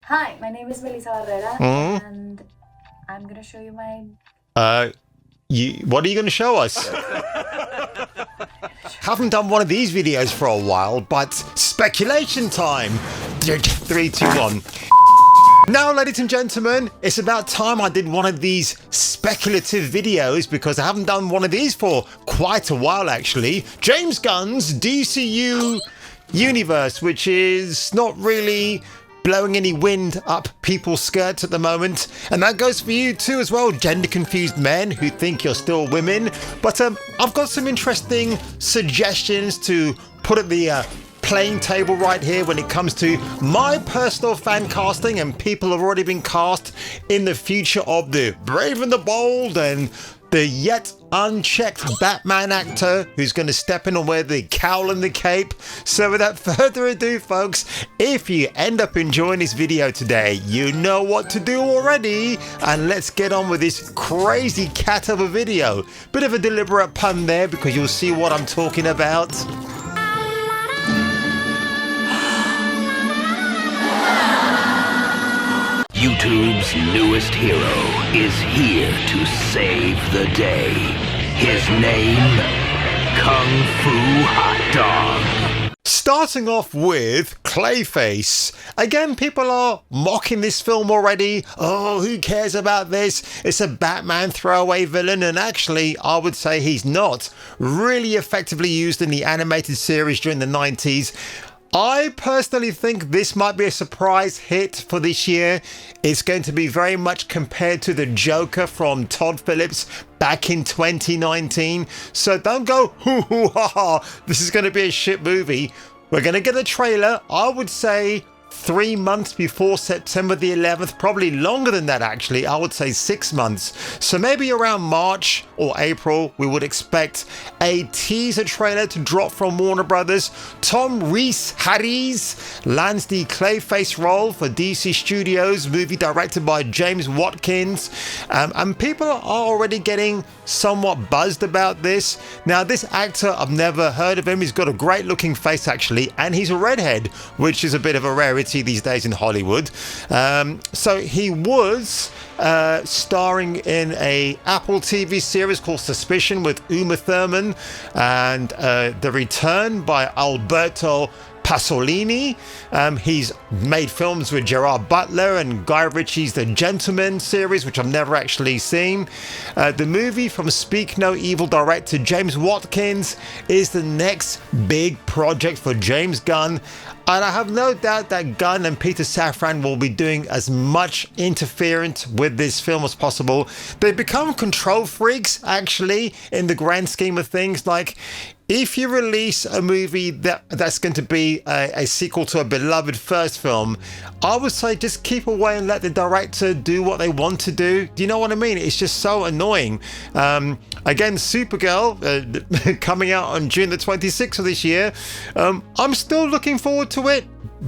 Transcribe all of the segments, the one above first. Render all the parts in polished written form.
Hi, my name is Melissa Barrera, and I'm gonna show you my... What are you going to show us? Haven't done one of these videos for a while, but speculation time. 3, 2, 1. Now, ladies and gentlemen, it's about time I did one of these speculative videos because I haven't done one of these for quite a while, actually. James Gunn's DCU universe, which is not really blowing any wind up people's skirts at the moment, and that goes for you too as well, gender confused men who think you're still women. But I've got some interesting suggestions to put at the playing table right here when it comes to my personal fan casting, and people have already been cast in the future of the Brave and the Bold and the yet unchecked Batman actor who's going to step in and wear the cowl and the cape. So without further ado, folks, if you end up enjoying this video today, you know what to do already, and let's get on with this crazy cat of a video. Bit of a deliberate pun there because you'll see what I'm talking about. YouTube's newest hero is here to save the day. His name, Kung Fu Hot Dog. Starting off with Clayface. Again, people are mocking this film already. Oh, who cares about this? It's a Batman throwaway villain, and actually, I would say he's not. Really effectively used in the animated series during the 90s. I personally think this might be a surprise hit for this year. It's going to be very much compared to the Joker from Todd Phillips back in 2019. So don't go, hoo hoo ha ha, this is going to be a shit movie. We're going to get a trailer, I would say 3 months before September the 11th, probably longer than that actually, I would say 6 months. So maybe around March or April, we would expect a teaser trailer to drop from Warner Brothers. Tom Rhys-Harris lands the Clayface role for DC Studios, movie directed by James Watkins. And people are already getting somewhat buzzed about this. Now, this actor, I've never heard of him. He's got a great looking face actually, and he's a redhead, which is a bit of a rarity these days in Hollywood. So he was starring in a Apple TV series called Suspicion with Uma Thurman, and The Return by Alberto Pasolini. He's made films with Gerard Butler and Guy Ritchie's The Gentleman series, which I've never actually seen. The movie from Speak No Evil director James Watkins is the next big project for James Gunn. And I have no doubt that Gunn and Peter Safran will be doing as much interference with this film as possible. They become control freaks, actually, in the grand scheme of things. Like, if you release a movie that's going to be a sequel to a beloved first film, I would say just keep away and let the director do what they want to do. Do you know what I mean? It's just so annoying. Again, Supergirl coming out on June the 26th of this year. I'm still looking forward to it,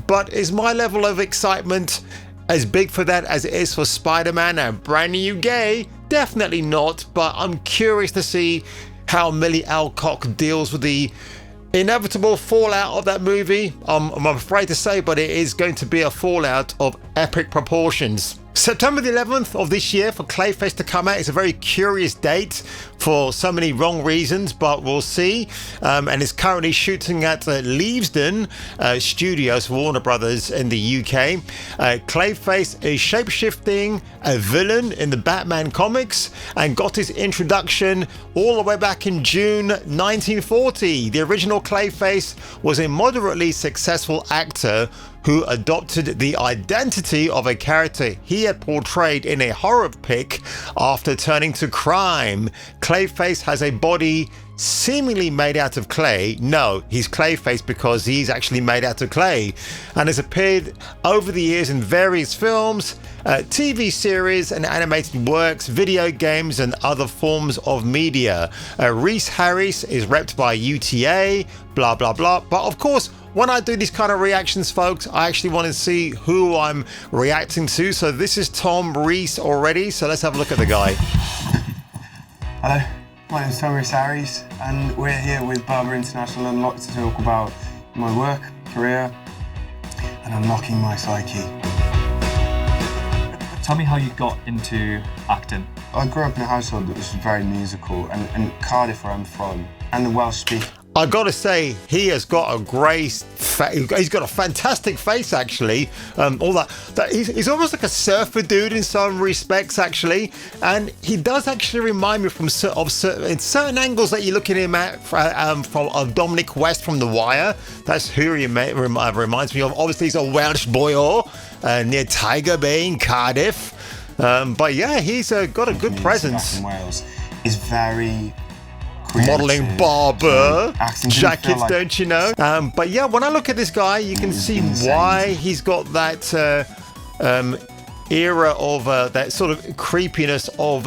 but is my level of excitement as big for that as it is for Spider-Man and Brand New Gay? Definitely not, but I'm curious to see how Millie Alcock deals with the inevitable fallout of that movie. I'm afraid to say, but it is going to be a fallout of epic proportions. September the 11th of this year for Clayface to come out. It's a very curious date for so many wrong reasons, but we'll see. And it's currently shooting at Leavesden Studios for Warner Brothers in the UK. Clayface is shape-shifting a villain in the Batman comics and got his introduction all the way back in June 1940. The original Clayface was a moderately successful actor who adopted the identity of a character he had portrayed in a horror pic after turning to crime. Clayface has a body seemingly made out of clay. No, he's Clayface because he's actually made out of clay, and has appeared over the years in various films, TV series and animated works, video games and other forms of media. Rhys-Harris is repped by UTA, blah blah blah. But of course, when I do these kind of reactions, folks, I actually want to see who I'm reacting to. So this is Tom Rhys already, so let's have a look at the guy. Hello, my name is Tom Rhys-Harris, and we're here with Barber International Unlocked to talk about my work, career, and unlocking my psyche. Tell me how you got into acting. I grew up in a household that was very musical, and Cardiff, where I'm from, and the Welsh speak. I gotta say, he has got a he's got a fantastic face, actually. All that he's almost like a surfer dude in some respects, actually, and he does actually remind me in certain angles that you're looking at him at from Dominic West from The Wire. That's who he reminds me of. Obviously, he's a Welsh boy near Tiger Bay in Cardiff, but yeah, he's got a good presence. In Wales is very modelling barber jackets, like, don't you know? But yeah, when I look at this guy, you can see why he's got that era of that sort of creepiness of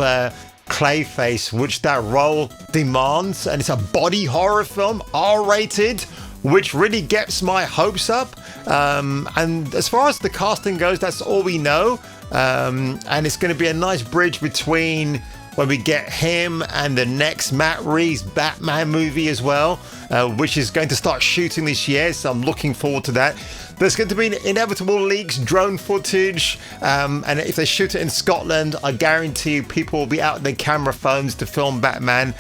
Clayface, which that role demands, and it's a body horror film, R-rated, which really gets my hopes up. And as far as the casting goes, that's all we know. And it's going to be a nice bridge between when we get him and the next Matt Reeves Batman movie as well, which is going to start shooting this year, so I'm looking forward to that. There's going to be inevitable leaks, drone footage, and if they shoot it in Scotland, I guarantee you people will be out with their camera phones to film Batman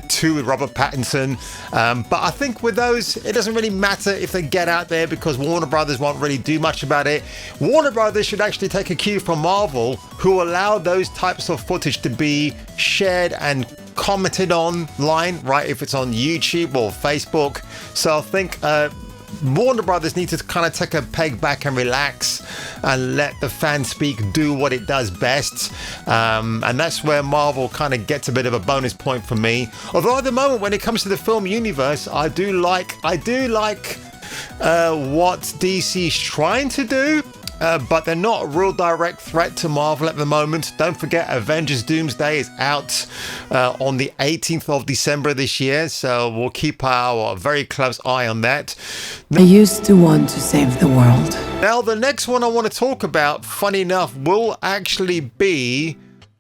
2 with Robert Pattinson. But I think with those, it doesn't really matter if they get out there because Warner Brothers won't really do much about it. Warner Brothers should actually take a cue from Marvel, who allow those types of footage to be shared and commented online, right? If it's on YouTube or Facebook. So I think Warner Brothers need to kind of take a peg back and relax and let the fan speak do what it does best. And that's where Marvel kind of gets a bit of a bonus point for me. Although at the moment, when it comes to the film universe, I do like what DC is trying to do. But they're not a real direct threat to Marvel at the moment. Don't forget, Avengers Doomsday is out on the 18th of December this year, so we'll keep our very close eye on that. I used to want to save the world. Now, the next one I want to talk about, funny enough, will actually be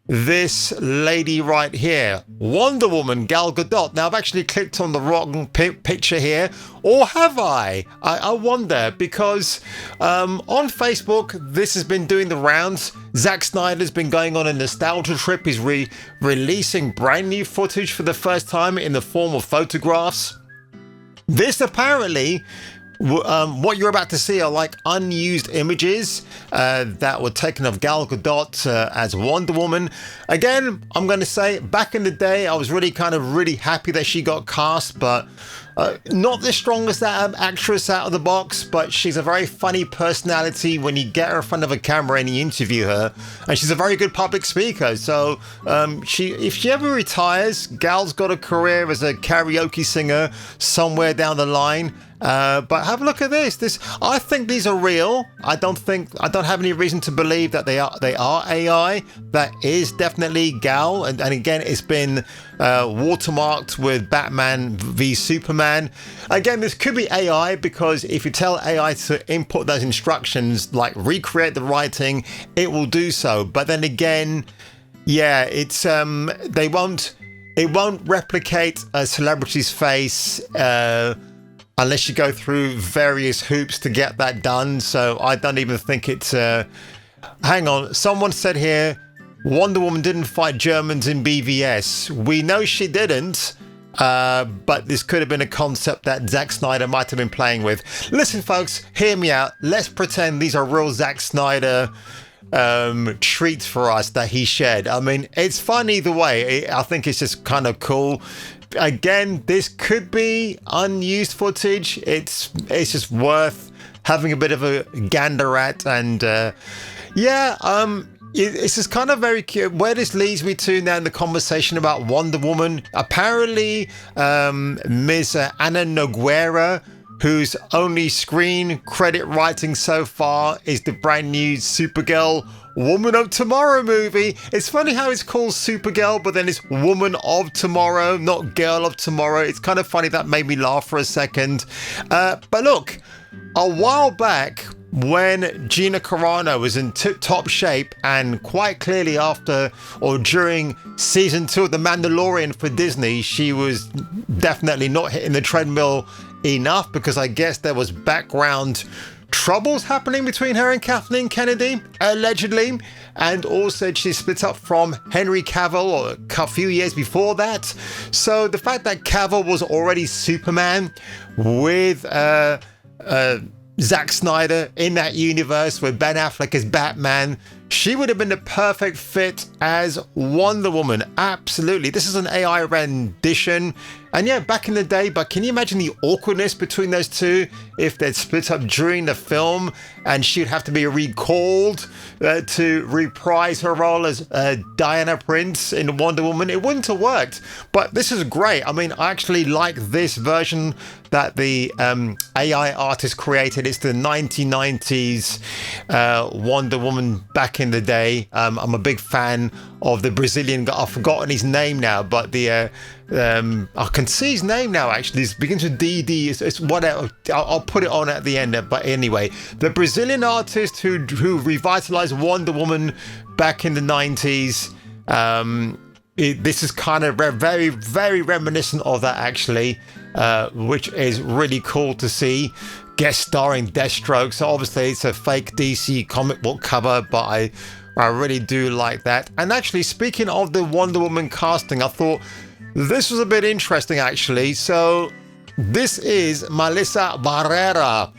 this lady right here, Wonder Woman, Gal Gadot. Now, I've actually clicked on the wrong picture here, or have I? I wonder, because on Facebook, this has been doing the rounds. Zack Snyder's been going on a nostalgia trip. He's releasing brand new footage for the first time in the form of photographs. This apparently, what you're about to see are like unused images that were taken of Gal Gadot as Wonder Woman. Again, I'm going to say, back in the day, I was really happy that she got cast, but not the strongest actress out of the box, but she's a very funny personality when you get her in front of a camera and you interview her, and she's a very good public speaker. So if she ever retires, Gal's got a career as a karaoke singer somewhere down the line. But have a look at this. I think these are real. I don't have any reason to believe that they are AI. That is definitely Gal, and again, it's been watermarked with Batman v Superman. Again, this could be AI, because if you tell AI to input those instructions, like recreate the writing, it will do so. But then again, yeah, it's it won't replicate a celebrity's face unless you go through various hoops to get that done. So I don't even think it's hang on, someone said here Wonder Woman didn't fight Germans in BVS. We know she didn't, but this could have been a concept that Zack Snyder might have been playing with. Listen, folks, hear me out. Let's pretend these are real Zack Snyder treats for us that he shared. I mean, it's fun either way. I think it's just kind of cool. Again, this could be unused footage. It's just worth having a bit of a gander at, and it's just kind of very cute. Where this leads me to now in the conversation about Wonder Woman, apparently Ms. Anna Nogueira, whose only screen credit writing so far is the brand new Supergirl Woman of Tomorrow movie. It's funny how it's called Supergirl, but then it's Woman of Tomorrow, not Girl of Tomorrow. It's kind of funny. That made me laugh for a second. But look, a while back, when Gina Carano was in top shape, and quite clearly after or during season 2 of The Mandalorian for Disney, she was definitely not hitting the treadmill enough, because I guess there was background troubles happening between her and Kathleen Kennedy, allegedly. And also she split up from Henry Cavill a few years before that. So the fact that Cavill was already Superman with Zack Snyder in that universe with Ben Affleck as Batman, she would have been the perfect fit as Wonder Woman. Absolutely. This is an AI rendition. And yeah, back in the day, but can you imagine the awkwardness between those two if they'd split up during the film and she'd have to be recalled to reprise her role as Diana Prince in Wonder Woman? It wouldn't have worked. But this is great. I mean, I actually like this version that the AI artist created. It's the 1990s Wonder Woman back in the day. I'm a big fan of the Brazilian guy. I've forgotten his name now, but the I can see his name now. Actually, it begins with DD. It's whatever. I'll put it on at the end. But anyway, the Brazilian artist who revitalized Wonder Woman back in the 90s. This is kind of very, very reminiscent of that, actually, which is really cool to see. Guest starring Deathstroke. So obviously it's a fake DC comic book cover, but I really do like that. And actually, speaking of the Wonder Woman casting, I thought this was a bit interesting, actually. So this is Melissa Barrera.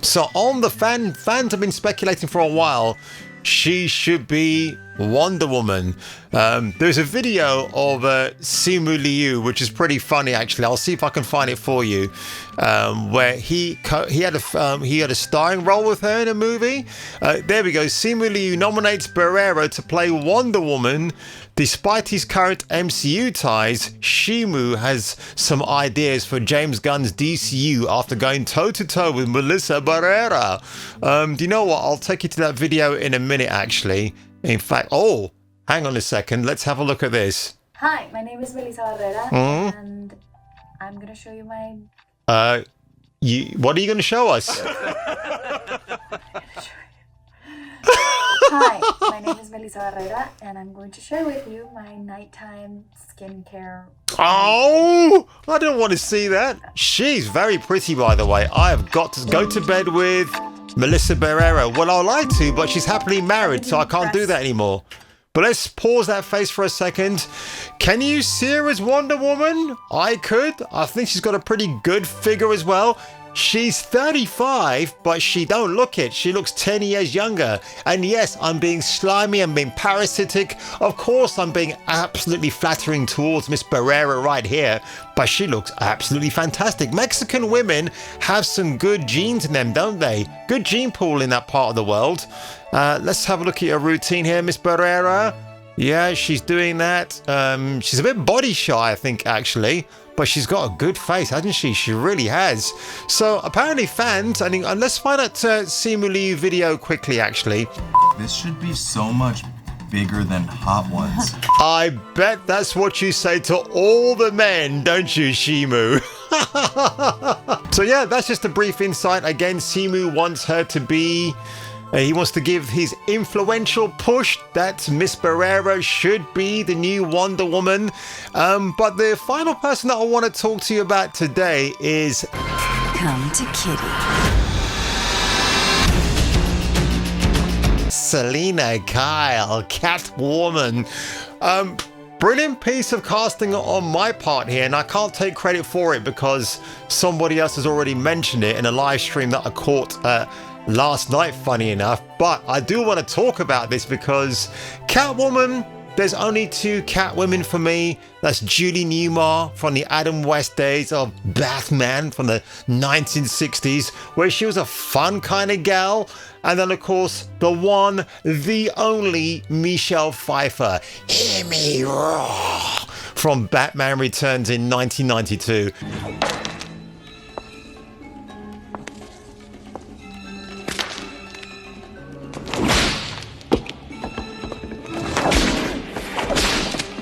So on the fans have been speculating for a while she should be Wonder Woman. There's a video of Simu Liu, which is pretty funny, actually. I'll see if I can find it for you, where he had a starring role with her in a movie. There we go. Simu Liu nominates Barrera to play Wonder Woman. Despite his current MCU ties, Shimu has some ideas for James Gunn's DCU after going toe-to-toe with Melissa Barrera. Do you know what? I'll take you to that video in a minute, actually. In fact, oh, hang on a second. Let's have a look at this. Hi, my name is Melissa Barrera, and I'm going to show you my... What are you going to show us? Hi, my name is Melissa Barrera, and I'm going to share with you my nighttime skincare. Oh, I don't want to see that. She's very pretty, by the way. I have got to go to bed with Melissa Barrera. Well, I'd like to, but she's happily married, so I can't do that anymore. But let's pause that face for a second. Can you see her as Wonder Woman? I could. I think she's got a pretty good figure as well. She's 35, but she don't look it. She looks 10 years younger. And yes, I'm being slimy, I'm being parasitic. Of course, I'm being absolutely flattering towards Miss Barrera right here, but she looks absolutely fantastic. Mexican women have some good genes in them, don't they? Good gene pool in that part of the world. Let's have a look at your routine here, Miss Barrera. Yeah, she's doing that. She's a bit body shy, I think, actually. But she's got a good face, hasn't she? She really has. So apparently fans, and let's find out Simu Liu video quickly, actually. This should be so much bigger than Hot Ones. I bet that's what you say to all the men, don't you, Shimu? So yeah, that's just a brief insight. Again, Simu wants her to be... he wants to give his influential push that Miss Barrera should be the new Wonder Woman. But the final person that I want to talk to you about today is... Come to Kitty. Selena Kyle, Catwoman. Brilliant piece of casting on my part here, and I can't take credit for it because somebody else has already mentioned it in a live stream that I caught last night, funny enough. But I do want to talk about this because Catwoman, there's only two Catwomen for me. That's Julie Newmar from the Adam West days of Batman from the 1960s, where she was a fun kind of gal. And then, of course, the one, the only Michelle Pfeiffer, hear me roar, from Batman Returns in 1992.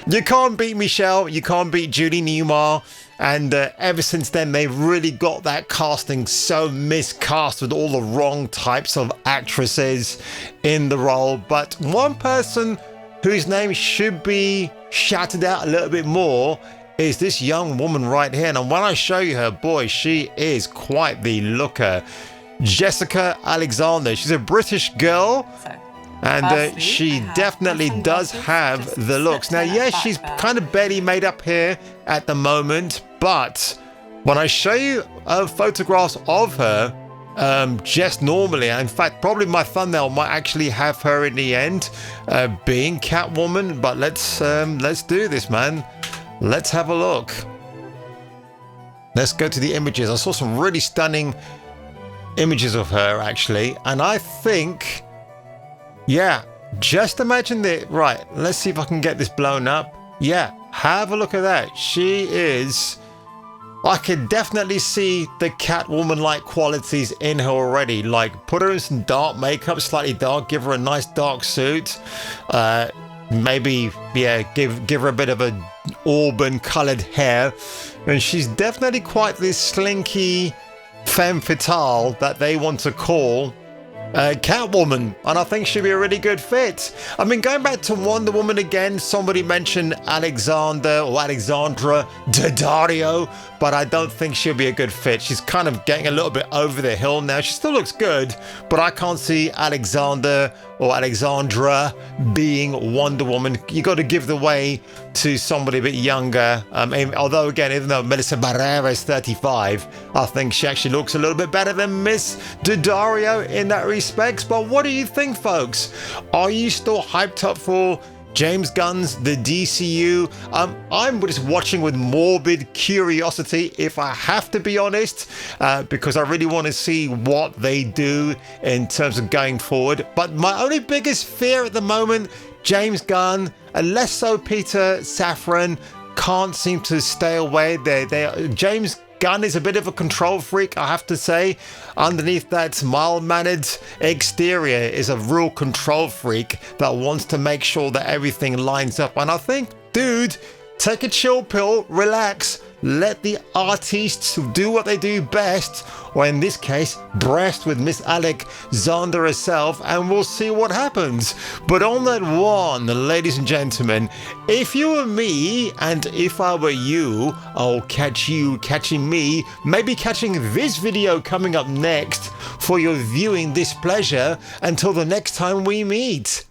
You can't beat Michelle, you can't beat Julie Newmar, and ever since then they've really got that casting so miscast with all the wrong types of actresses in the role. But one person whose name should be shouted out a little bit more is this young woman right here. And when I show you her, boy, she is quite the looker. Jessica Alexander. She's a British girl. So, And firstly, she I have definitely some does glasses, have just the looks. Now, set that yes, back she's there. kind of barely made up here at the moment, but when I show you photographs of her, just normally, in fact, probably my thumbnail might actually have her in the end being Catwoman. But let's do this, man. Let's have a look. Let's go to the images. I saw some really stunning images of her actually, and I think, yeah, just imagine it. Right, let's see if I can get this blown up. Yeah, have a look at that. She is, I can definitely see the Catwoman-like qualities in her already. Like, put her in some dark makeup, slightly dark, give her a nice dark suit. Maybe, yeah, give her a bit of a auburn colored hair. And she's definitely quite this slinky femme fatale that they want to call Catwoman, and I think she'd be a really good fit. I mean, going back to Wonder Woman again, somebody mentioned Alexander or Alexandra Daddario, but I don't think she'll be a good fit. She's kind of getting a little bit over the hill now. She still looks good, but I can't see Alexander or Alexandra being Wonder Woman. You got to give the way to somebody a bit younger. Although again, even though Melissa Barrera is 35, I think she actually looks a little bit better than Miss Daddario in that respect. But what do you think, folks? Are you still hyped up for James Gunn's The DCU? I'm just watching with morbid curiosity, if I have to be honest, because I really want to see what they do in terms of going forward. But my only biggest fear at the moment, James Gunn, and less so Peter Safran, can't seem to stay away. James Gunn is a bit of a control freak, I have to say. Underneath that mild-mannered exterior is a real control freak that wants to make sure that everything lines up. And I think, dude, take a chill pill, relax, let the artists do what they do best, or in this case, breast with Miss Alexander herself, and we'll see what happens. But on that one, ladies and gentlemen, if you were me, and if I were you, I'll catch you catching me, maybe catching this video coming up next for your viewing displeasure. Until the next time we meet.